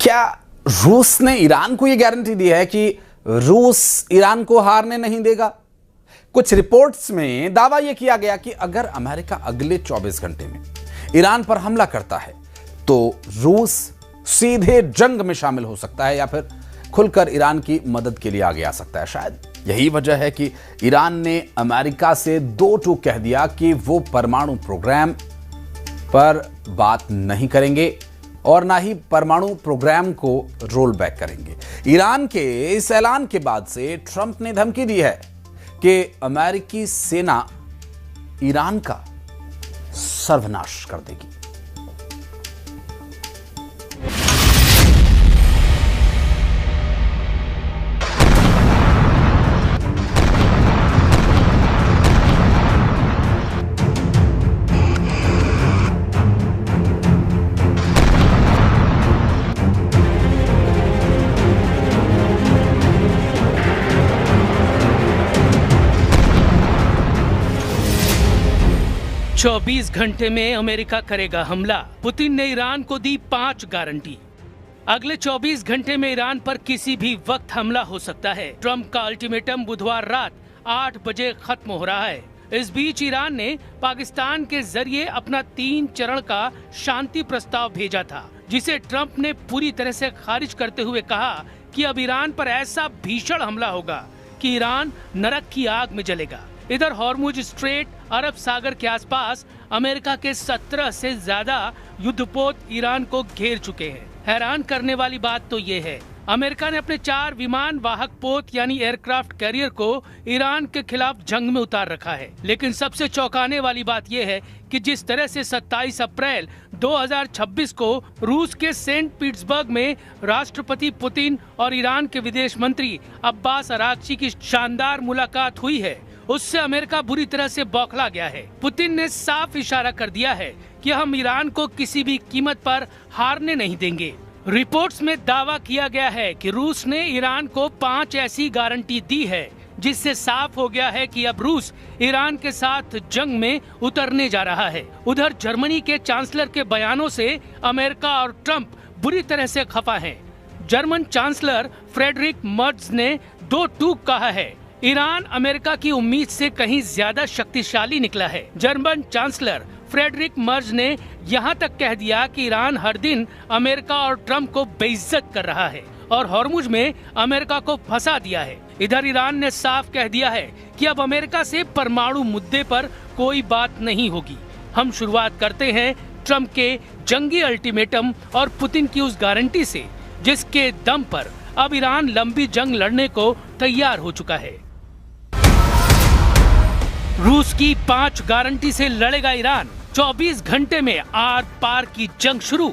क्या रूस ने ईरान को यह गारंटी दी है कि रूस ईरान को हारने नहीं देगा? कुछ रिपोर्ट्स में दावा यह किया गया कि अगर अमेरिका अगले 24 घंटे में ईरान पर हमला करता है तो रूस सीधे जंग में शामिल हो सकता है या फिर खुलकर ईरान की मदद के लिए आगे आ सकता है। शायद यही वजह है कि ईरान ने अमेरिका से दो टूक कह दिया कि वो परमाणु प्रोग्राम पर बात नहीं करेंगे और ना ही परमाणु प्रोग्राम को रोल बैक करेंगे। ईरान के इस ऐलान के बाद से ट्रंप ने धमकी दी है कि अमेरिकी सेना ईरान का सर्वनाश कर देगी। 24 घंटे में अमेरिका करेगा हमला। पुतिन ने ईरान को दी 5 गारंटी। अगले 24 घंटे में ईरान पर किसी भी वक्त हमला हो सकता है। ट्रंप का अल्टीमेटम बुधवार रात 8 बजे खत्म हो रहा है। इस बीच ईरान ने पाकिस्तान के जरिए अपना 3 चरण का शांति प्रस्ताव भेजा था, जिसे ट्रंप ने पूरी तरह से खारिज करते हुए कहा कि अब ईरान पर ऐसा भीषण हमला होगा कि ईरान नरक की आग में जलेगा। इधर हॉर्मुज स्ट्रेट अरब सागर के आसपास अमेरिका के 17 से ज्यादा युद्धपोत ईरान को घेर चुके हैं। हैरान करने वाली बात तो ये है, अमेरिका ने अपने 4 विमान वाहक पोत यानी एयरक्राफ्ट कैरियर को ईरान के खिलाफ जंग में उतार रखा है। लेकिन सबसे चौंकाने वाली बात यह है कि जिस तरह से 27 अप्रैल 2026 को रूस के सेंट पीटर्सबर्ग में राष्ट्रपति पुतिन और ईरान के विदेश मंत्री अब्बास अरागची की शानदार मुलाकात हुई है, उससे अमेरिका बुरी तरह से बौखला गया है। पुतिन ने साफ इशारा कर दिया है कि हम ईरान को किसी भी कीमत पर हारने नहीं देंगे। रिपोर्ट्स में दावा किया गया है कि रूस ने ईरान को 5 ऐसी गारंटी दी है, जिससे साफ हो गया है कि अब रूस ईरान के साथ जंग में उतरने जा रहा है। उधर जर्मनी के चांसलर के बयानों से अमेरिका और ट्रंप बुरी तरह से खफा हैं। जर्मन चांसलर फ्रेडरिक मर्ज ने 2 टूक कहा है, ईरान अमेरिका की उम्मीद से कहीं ज्यादा शक्तिशाली निकला है। जर्मन चांसलर फ्रेडरिक मर्ज ने यहाँ तक कह दिया कि ईरान हर दिन अमेरिका और ट्रंप को बेइज्जत कर रहा है और हॉर्मुज में अमेरिका को फंसा दिया है। इधर ईरान ने साफ कह दिया है कि अब अमेरिका से परमाणु मुद्दे पर कोई बात नहीं होगी। हम शुरुआत करते हैं ट्रंप के जंगी अल्टीमेटम और पुतिन की उस गारंटी से, जिसके दम पर अब ईरान लंबी जंग लड़ने को तैयार हो चुका है। रूस की 5 गारंटी से लड़ेगा ईरान। 24 घंटे में आर पार की जंग शुरू।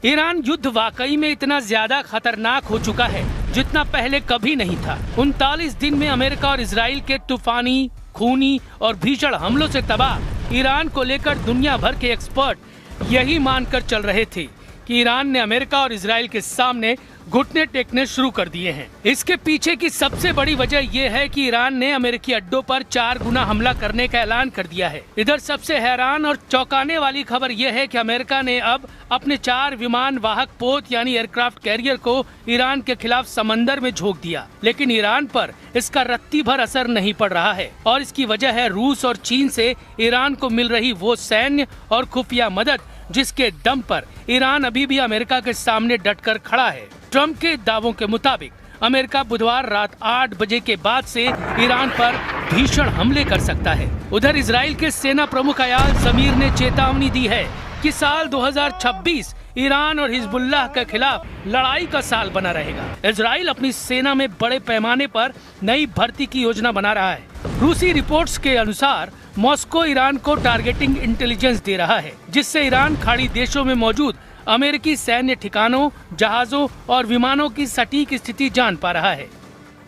ईरान युद्ध वाकई में इतना ज्यादा खतरनाक हो चुका है जितना पहले कभी नहीं था। 39 दिन में अमेरिका और इजराइल के तूफानी, खूनी और भीषण हमलों से तबाह ईरान को लेकर दुनिया भर के एक्सपर्ट यही मानकर चल रहे थे कि ईरान ने अमेरिका और इजराइल के सामने घुटने टेकने शुरू कर दिए हैं। इसके पीछे की सबसे बड़ी वजह यह है कि ईरान ने अमेरिकी अड्डों पर 4 गुना हमला करने का ऐलान कर दिया है। इधर सबसे हैरान और चौंकाने वाली खबर यह है कि अमेरिका ने अब अपने 4 विमान वाहक पोत यानी एयरक्राफ्ट कैरियर को ईरान के खिलाफ समंदर में झोंक दिया। लेकिन ईरान पर इसका रत्ती भर असर नहीं पड़ रहा है और इसकी वजह है रूस और चीन से ईरान को मिल रही वो सैन्य और खुफिया मदद, जिसके दम पर ईरान अभी भी अमेरिका के सामने डटकर खड़ा है। ट्रंप के दावों के मुताबिक अमेरिका बुधवार रात 8 बजे के बाद से ईरान पर भीषण हमले कर सकता है। उधर इजराइल के सेना प्रमुख अयाल ज़मीर ने चेतावनी दी है कि साल 2026 ईरान और हिजबुल्लाह के खिलाफ लड़ाई का साल बना रहेगा। इजराइल अपनी सेना में बड़े पैमाने पर नई भर्ती की योजना बना रहा है। रूसी रिपोर्ट्स के अनुसार मॉस्को ईरान को टारगेटिंग इंटेलिजेंस दे रहा है, जिससे ईरान खाड़ी देशों में मौजूद अमेरिकी सैन्य ठिकानों, जहाजों और विमानों की सटीक स्थिति जान पा रहा है।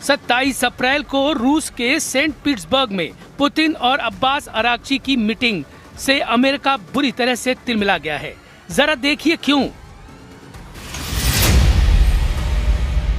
27 अप्रैल को रूस के सेंट पीटर्सबर्ग में पुतिन और अब्बास अरागची की मीटिंग से अमेरिका बुरी तरह से तिलमिला गया है। जरा देखिए क्यों।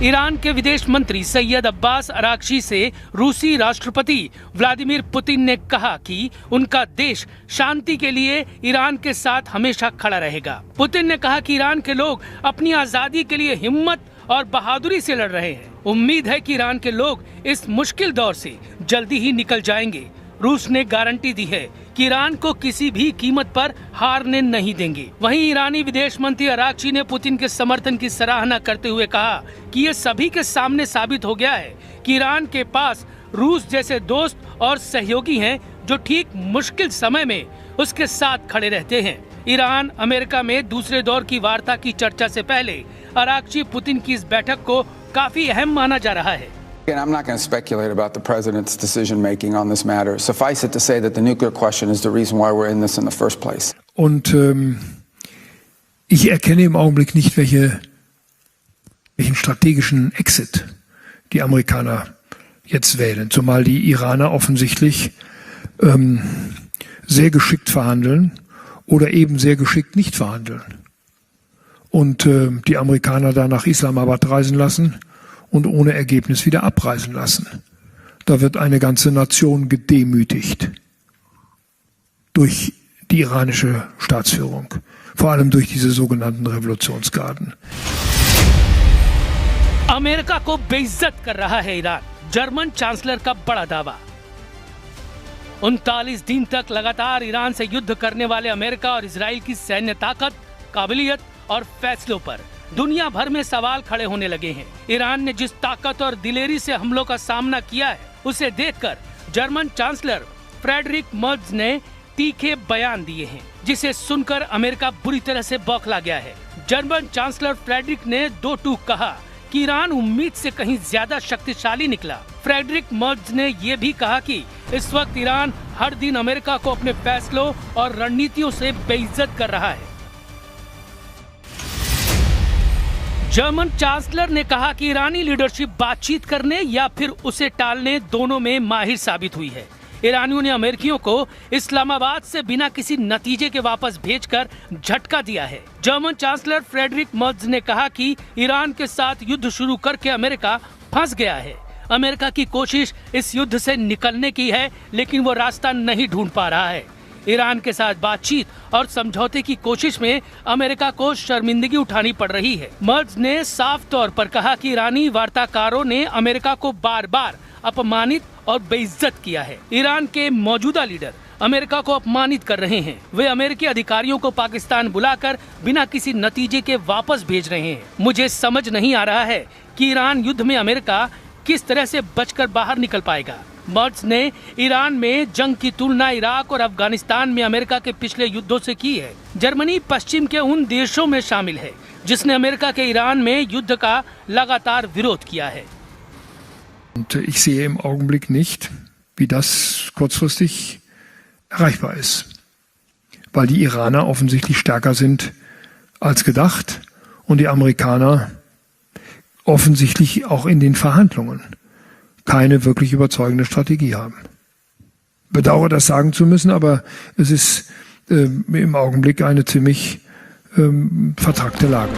ईरान के विदेश मंत्री सैयद अब्बास अरागची से रूसी राष्ट्रपति व्लादिमीर पुतिन ने कहा कि उनका देश शांति के लिए ईरान के साथ हमेशा खड़ा रहेगा। पुतिन ने कहा कि ईरान के लोग अपनी आजादी के लिए हिम्मत और बहादुरी से लड़ रहे हैं। उम्मीद है कि ईरान के लोग इस मुश्किल दौर से जल्दी ही निकल जाएंगे। रूस ने गारंटी दी है कि ईरान को किसी भी कीमत पर हारने नहीं देंगे। वहीं ईरानी विदेश मंत्री अरागची ने पुतिन के समर्थन की सराहना करते हुए कहा कि ये सभी के सामने साबित हो गया है कि ईरान के पास रूस जैसे दोस्त और सहयोगी हैं जो ठीक मुश्किल समय में उसके साथ खड़े रहते हैं। ईरान अमेरिका में दूसरे दौर की वार्ता की चर्चा से पहले अरागची पुतिन की इस बैठक को काफी अहम माना जा रहा है। And I'm not going to speculate about the president's decision making on this matter. Suffice it to say that the nuclear question is the reason why we're in this in the first place. Und ich erkenne im Augenblick nicht, welchen strategischen Exit die Amerikaner jetzt wählen. Zumal die Iraner offensichtlich sehr geschickt verhandeln oder eben sehr geschickt nicht verhandeln. Und die Amerikaner da nach Islamabad reisen lassen und ohne Ergebnis wieder abreisen lassen. Da wird eine ganze Nation gedemütigt durch die iranische Staatsführung, vor allem durch diese sogenannten Revolutionsgarden. America को बेइज्जत कर रहा है Iran, German chancellor का बड़ा दावा। 39 दिन तक लगातार ईरान से युद्ध करने वाले अमेरिका और इजराइल की सैन्य ताकत, काबिलियत और फैसलों पर दुनिया भर में सवाल खड़े होने लगे हैं। ईरान ने जिस ताकत और दिलेरी से हमलों का सामना किया है, उसे देखकर जर्मन चांसलर फ्रेडरिक मर्ज ने तीखे बयान दिए हैं, जिसे सुनकर अमेरिका बुरी तरह से बौखला गया है। जर्मन चांसलर फ्रेडरिक ने दो टूक कहा कि ईरान उम्मीद से कहीं ज्यादा शक्तिशाली निकला। फ्रेडरिक मर्ज ने यह भी कहा कि इस वक्त ईरान हर दिन अमेरिका को अपने फैसलों और रणनीतियों से बेइज्जत कर रहा है। जर्मन चांसलर ने कहा कि ईरानी लीडरशिप बातचीत करने या फिर उसे टालने दोनों में माहिर साबित हुई है। ईरानियों ने अमेरिकियों को इस्लामाबाद से बिना किसी नतीजे के वापस भेजकर झटका दिया है। जर्मन चांसलर फ्रेडरिक मर्ज ने कहा कि ईरान के साथ युद्ध शुरू करके अमेरिका फंस गया है। अमेरिका की कोशिश इस युद्ध से निकलने की है, लेकिन वो रास्ता नहीं ढूंढ पा रहा है। ईरान के साथ बातचीत और समझौते की कोशिश में अमेरिका को शर्मिंदगी उठानी पड़ रही है। मर्ज ने साफ तौर पर कहा कि ईरानी वार्ताकारों ने अमेरिका को बार बार अपमानित और बेइज्जत किया है। ईरान के मौजूदा लीडर अमेरिका को अपमानित कर रहे हैं। वे अमेरिकी अधिकारियों को पाकिस्तान बुलाकर बिना किसी नतीजे के वापस भेज रहे हैं। मुझे समझ नहीं आ रहा है कि ईरान युद्ध में अमेरिका किस तरह से बचकर बाहर निकल पाएगा। मर्ज ने ईरान में जंग की तुलना इराक और अफगानिस्तान में अमेरिका के पिछले युद्धों से की है। जर्मनी पश्चिम के उन देशों में शामिल है जिसने अमेरिका के ईरान में युद्ध का लगातार विरोध किया है। Und ich sehe im Augenblick nicht, wie das kurzfristig erreichbar ist, weil die Iraner offensichtlich stärker sind als gedacht und die Amerikaner offensichtlich auch in den Verhandlungen keine wirklich überzeugende Strategie haben. Bedauere das sagen zu müssen, aber es ist im Augenblick eine ziemlich vertrackte Lage.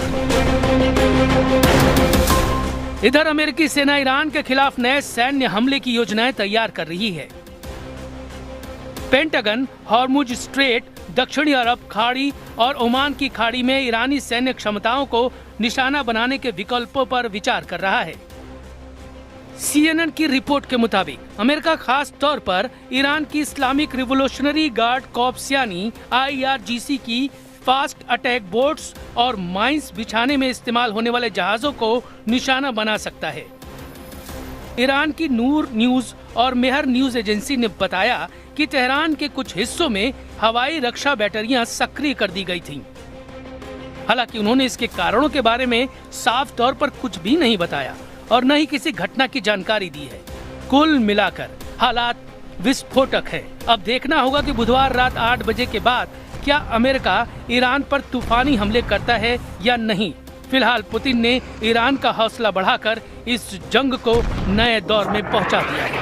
इधर अमेरिकी सेना Iran के खिलाफ नए सैन्य हमले की योजनाएं तैयार कर रही है। पेंटागन हॉर्मुज स्ट्रेट, दक्षिणी अरब खाड़ी और ओमान की खाड़ी में ईरानी सैन्य क्षमताओं को निशाना बनाने के विकल्पों पर विचार कर रहा है। CNN की रिपोर्ट के मुताबिक अमेरिका खास तौर पर ईरान की इस्लामिक रिवोल्यूशनरी गार्ड कॉर्प्स यानी IRGC की फास्ट अटैक बोट्स और माइंस बिछाने में इस्तेमाल होने वाले जहाजों को निशाना बना सकता है। ईरान की नूर न्यूज और मेहर न्यूज एजेंसी ने बताया कि तेहरान के कुछ हिस्सों में हवाई रक्षा बैटरियां सक्रिय कर दी गई थीं। हालांकि उन्होंने इसके कारणों के बारे में साफ तौर पर कुछ भी नहीं बताया और न ही किसी घटना की जानकारी दी है। कुल मिलाकर हालात विस्फोटक है। अब देखना होगा कि बुधवार रात 8 बजे के बाद क्या अमेरिका ईरान पर तूफानी हमले करता है या नहीं। फिलहाल पुतिन ने ईरान का हौसला बढ़ाकर इस जंग को नए दौर में पहुंचा दिया है।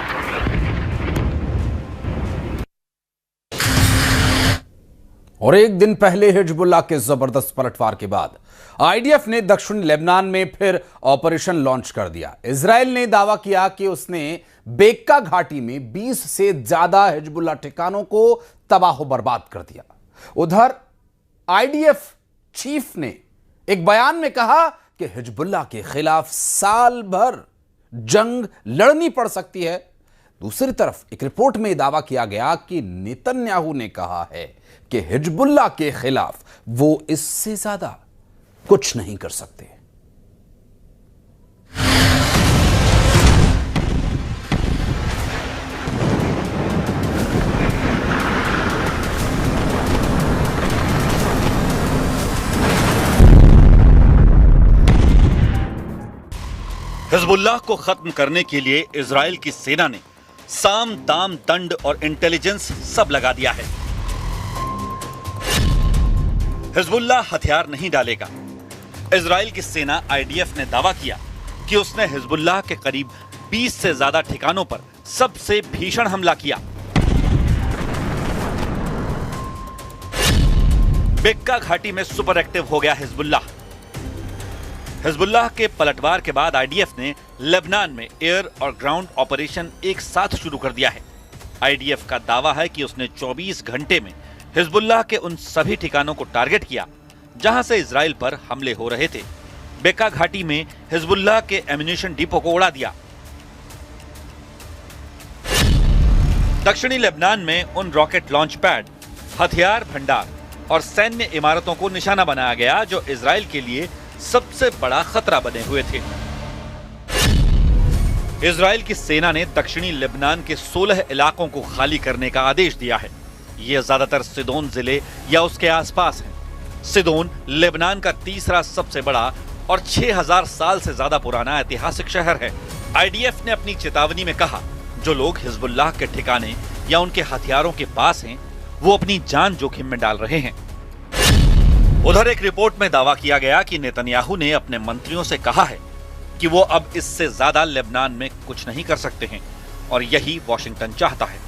और एक दिन पहले हिजबुल्लाह के जबरदस्त पलटवार के बाद आईडीएफ ने दक्षिणी लेबनान में फिर ऑपरेशन लॉन्च कर दिया। इजराइल ने दावा किया कि उसने बेक्का घाटी में 20 से ज्यादा हिजबुल्लाह ठिकानों को तबाह बर्बाद कर दिया। उधर आईडीएफ चीफ ने एक बयान में कहा कि हिजबुल्लाह के खिलाफ साल भर जंग लड़नी पड़ सकती है। दूसरी तरफ एक रिपोर्ट में दावा किया गया कि नेतन्याहू ने कहा है कि हिजबुल्लाह के खिलाफ वो इससे ज्यादा कुछ नहीं कर सकते। हिजबुल्लाह को खत्म करने के लिए इजराइल की सेना ने साम दाम दंड और इंटेलिजेंस सब लगा दिया है। हिजबुल्लाह हथियार नहीं डालेगा। इजराइल की सेना आईडीएफ ने दावा किया कि उसने हिजबुल्लाह के करीब 20 से ज्यादा ठिकानों पर सबसे भीषण हमला किया। बेक्का घाटी में सुपर एक्टिव हो गया हिजबुल्लाह। हिजबुल्लाह के पलटवार के बाद आईडीएफ ने लेबनान में एयर और ग्राउंड ऑपरेशन एक साथ शुरू कर दिया है। आईडीएफ का दावा है कि उसने 24 घंटे में हिजबुल्लाह के उन सभी ठिकानों को टारगेट किया जहां से इजराइल पर हमले हो रहे थे। बेक्का घाटी में हिजबुल्लाह के एम्यूनिशन डिपो को उड़ा दिया। दक्षिणी लेबनान में उन रॉकेट लॉन्च पैड, हथियार भंडार और सैन्य इमारतों को निशाना बनाया गया जो इजराइल के लिए सबसे बड़ा खतरा बने हुए थे। इजराइल की सेना ने दक्षिणी लेबनान के 16 इलाकों को खाली करने का आदेश दिया है। ये ज्यादातर सिदोन जिले या उसके आसपास हैं। सिदोन लेबनान का तीसरा सबसे बड़ा और 6000 साल से ज्यादा पुराना ऐतिहासिक शहर है। आईडीएफ ने अपनी चेतावनी में कहा, जो लोग हिजबुल्लाह के ठिकाने या उनके हथियारों के पास हैं, वो अपनी जान जोखिम में डाल रहे हैं। उधर एक रिपोर्ट में दावा किया गया कि नेतन्याहू ने अपने मंत्रियों से कहा है कि वो अब इससे ज्यादा लेबनान में कुछ नहीं कर सकते हैं और यही वॉशिंगटन चाहता है।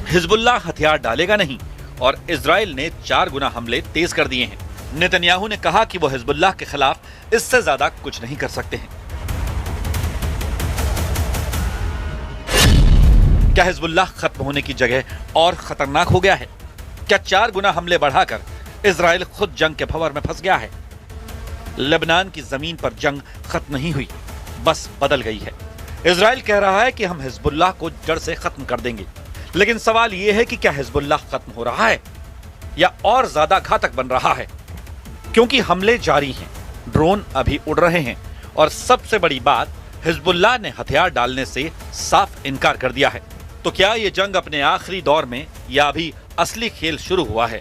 हिजबुल्लाह हथियार डालेगा नहीं और इजराइल ने 4 गुना हमले तेज कर दिए हैं। नेतन्याहू ने कहा कि वो हिजबुल्लाह के खिलाफ इससे ज्यादा कुछ नहीं कर सकते हैं। क्या हिजबुल्लाह खत्म होने की जगह और खतरनाक हो गया है? क्या 4 गुना हमले बढ़ाकर इजराइल खुद जंग के भंवर में फंस गया है? लेबनान की जमीन पर जंग खत्म नहीं हुई, बस बदल गई है। इजराइल कह रहा है कि हम हिजबुल्लाह को जड़ से खत्म कर देंगे, लेकिन सवाल यह है कि क्या हिजबुल्लाह खत्म हो रहा है या और ज्यादा घातक बन रहा है? क्योंकि हमले जारी हैं, ड्रोन अभी उड़ रहे हैं और सबसे बड़ी बात, हिजबुल्लाह ने हथियार डालने से साफ इनकार कर दिया है। तो क्या यह जंग अपने आखिरी दौर में या अभी असली खेल शुरू हुआ है?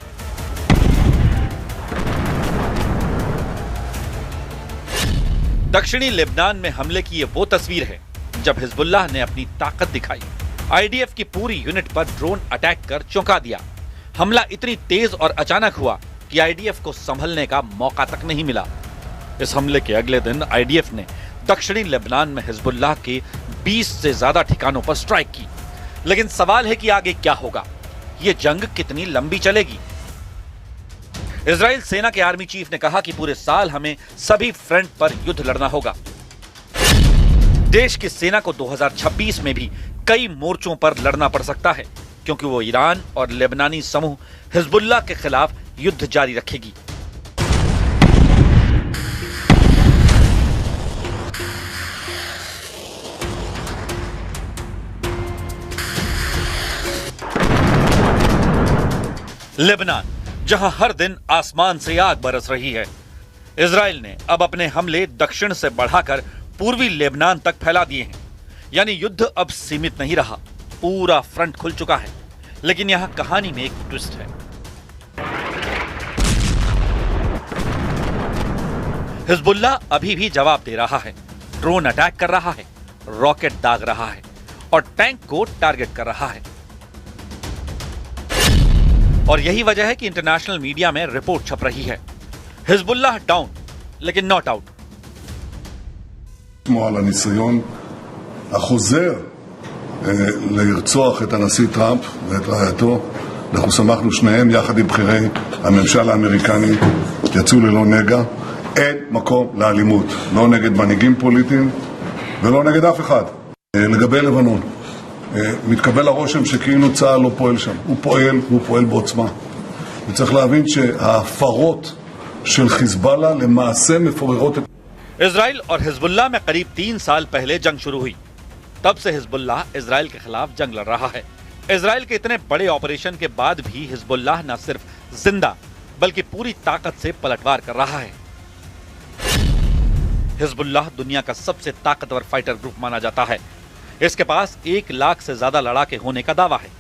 दक्षिणी लेबनान में हमले की ये वो तस्वीर है जब हिजबुल्लाह ने अपनी ताकत दिखाई। आईडीएफ की पूरी यूनिट पर ड्रोन अटैक कर चौंका दिया। हमला इतनी तेज और अचानक हुआ कि आईडीएफ को संभलने का मौका तक नहीं मिला। इस हमले के अगले दिन आईडीएफ ने दक्षिणी लेबनान में हिजबुल्लाह के 20 से ज्यादा ठिकानों पर स्ट्राइक की। लेकिन सवाल है कि आगे क्या होगा? ये जंग कितनी लंबी चलेगी? इजराइल सेना के आर्मी चीफ ने कहा कि पूरे साल हमें सभी फ्रंट पर युद्ध लड़ना होगा। देश की सेना को 2026 में भी कई मोर्चों पर लड़ना पड़ सकता है, क्योंकि वो ईरान और लेबनानी समूह हिजबुल्लाह के खिलाफ युद्ध जारी रखेगी। लेबनान, जहां हर दिन आसमान से आग बरस रही है। इजराइल ने अब अपने हमले दक्षिण से बढ़ाकर पूर्वी लेबनान तक फैला दिए हैं। यानी युद्ध अब सीमित नहीं रहा, पूरा फ्रंट खुल चुका है। लेकिन यहां कहानी में एक ट्विस्ट है। हिजबुल्लाह अभी भी जवाब दे रहा है, ड्रोन अटैक कर रहा है, रॉकेट दाग रहा है और टैंक को टारगेट कर रहा है। और यही वजह है कि इंटरनेशनल मीडिया में रिपोर्ट छप रही है, हिजबुल्लाह डाउन लेकिन नॉट आउट। על הניסיון החוזר לרצוח את הנשיא טראמפ ואת רעייתו אנחנו שמחנו שניהם יחד עם בכירי הממשל האמריקני יצאו ללא נגע. אין מקום לאלימות, לא נגד מנהיגים פוליטיים ולא נגד אף אחד. לגבי לבנון, מתקבל הרושם שכאילו צה"ל לא פועל שם. הוא פועל בעוצמה. וצריך להבין שההפרות של חיזבאללה למעשה מפוררות את... इजराइल और हिजबुल्लाह में करीब 3 साल पहले जंग शुरू हुई। तब से हिजबुल्लाह इजराइल के खिलाफ जंग लड़ रहा है। इजराइल के इतने बड़े ऑपरेशन के बाद भी हिजबुल्लाह न सिर्फ जिंदा बल्कि पूरी ताकत से पलटवार कर रहा है। हिजबुल्लाह दुनिया का सबसे ताकतवर फाइटर ग्रुप माना जाता है। इसके पास 1 लाख से ज्यादा लड़ाके होने का दावा है।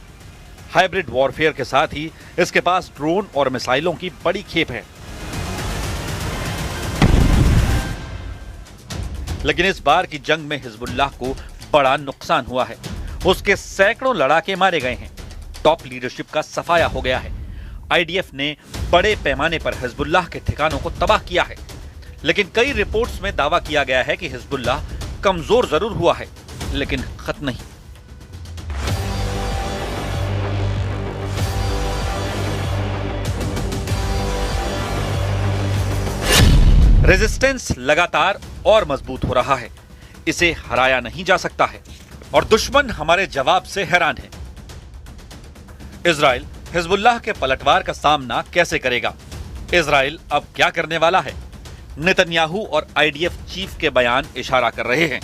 हाइब्रिड वॉरफेयर के साथ ही इसके पास ड्रोन और मिसाइलों की बड़ी खेप है। लेकिन इस बार की जंग में हिजबुल्लाह को बड़ा नुकसान हुआ है। उसके सैकड़ों लड़ाके मारे गए हैं। टॉप लीडरशिप का सफाया हो गया है। आईडीएफ ने बड़े पैमाने पर हिजबुल्लाह के ठिकानों को तबाह किया है। लेकिन कई रिपोर्ट्स में दावा किया गया है कि हिजबुल्लाह कमजोर जरूर हुआ है लेकिन खत्म नहीं। रेजिस्टेंस लगातार और मजबूत हो रहा है। इसे हराया नहीं जा सकता है और दुश्मन हमारे जवाब से हैरान है। इजराइल हिजबुल्लाह के पलटवार का सामना कैसे करेगा? इजराइल अब क्या करने वाला है? नेतन्याहू और आईडीएफ चीफ के बयान इशारा कर रहे हैं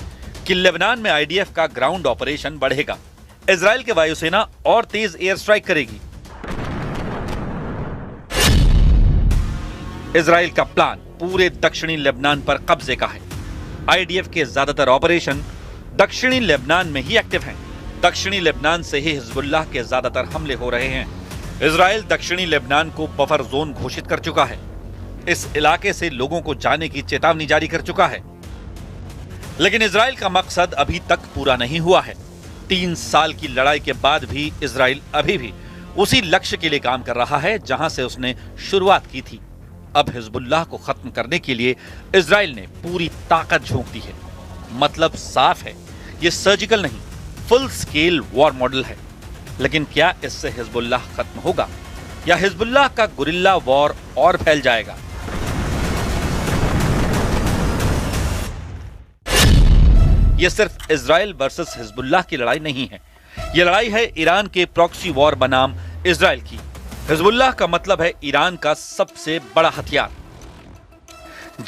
कि लेबनान में आईडीएफ का ग्राउंड ऑपरेशन बढ़ेगा। इजराइल की वायुसेना और तेज एयर स्ट्राइक करेगी। इजराइल का प्लान पूरे दक्षिणी लेबनान पर कब्जे का है। आईडीएफ के ज्यादातर ऑपरेशन दक्षिणी लेबनान में ही एक्टिव हैं। दक्षिणी लेबनान से ही हिजबुल्लाह के ज्यादातर हमले हो रहे हैं। इजराइल दक्षिणी लेबनान को बफर जोन घोषित कर चुका है। इस इलाके से लोगों को जाने की चेतावनी जारी कर चुका है। लेकिन इजराइल का मकसद अभी तक पूरा नहीं हुआ है। 3 साल की लड़ाई के बाद भी इजराइल अभी भी उसी लक्ष्य के लिए काम कर रहा है जहां से उसने शुरुआत की थी। अब हिजबुल्लाह को खत्म करने के लिए इजराइल ने पूरी ताकत झोंक दी है। मतलब साफ है, ये सर्जिकल नहीं, फुल स्केल वॉर मॉडल है। लेकिन क्या इससे हिजबुल्लाह खत्म होगा या हिजबुल्लाह का गुरिल्ला वॉर और फैल जाएगा? यह सिर्फ इजराइल वर्सेस हिजबुल्लाह की लड़ाई नहीं है। यह लड़ाई है ईरान के प्रॉक्सी वॉर बनाम इजराइल की। हिजबुल्लाह का मतलब है ईरान का सबसे बड़ा हथियार।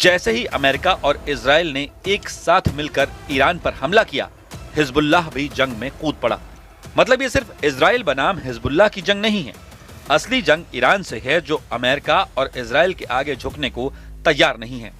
जैसे ही अमेरिका और इजराइल ने एक साथ मिलकर ईरान पर हमला किया, हिजबुल्लाह भी जंग में कूद पड़ा। मतलब ये सिर्फ इजराइल बनाम हिजबुल्लाह की जंग नहीं है। असली जंग ईरान से है जो अमेरिका और इजराइल के आगे झुकने को तैयार नहीं है।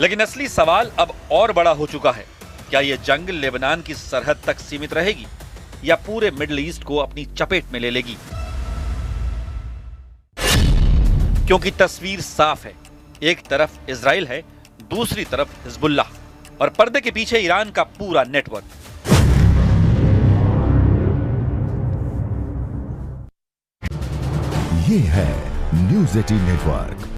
लेकिन असली सवाल अब और बड़ा हो चुका है। क्या यह जंग लेबनान की सरहद तक सीमित रहेगी या पूरे मिडिल ईस्ट को अपनी चपेट में ले लेगी? क्योंकि तस्वीर साफ है। एक तरफ इजराइल है, दूसरी तरफ हिजबुल्लाह और पर्दे के पीछे ईरान का पूरा नेटवर्क। ये है न्यूज़ 18 नेटवर्क।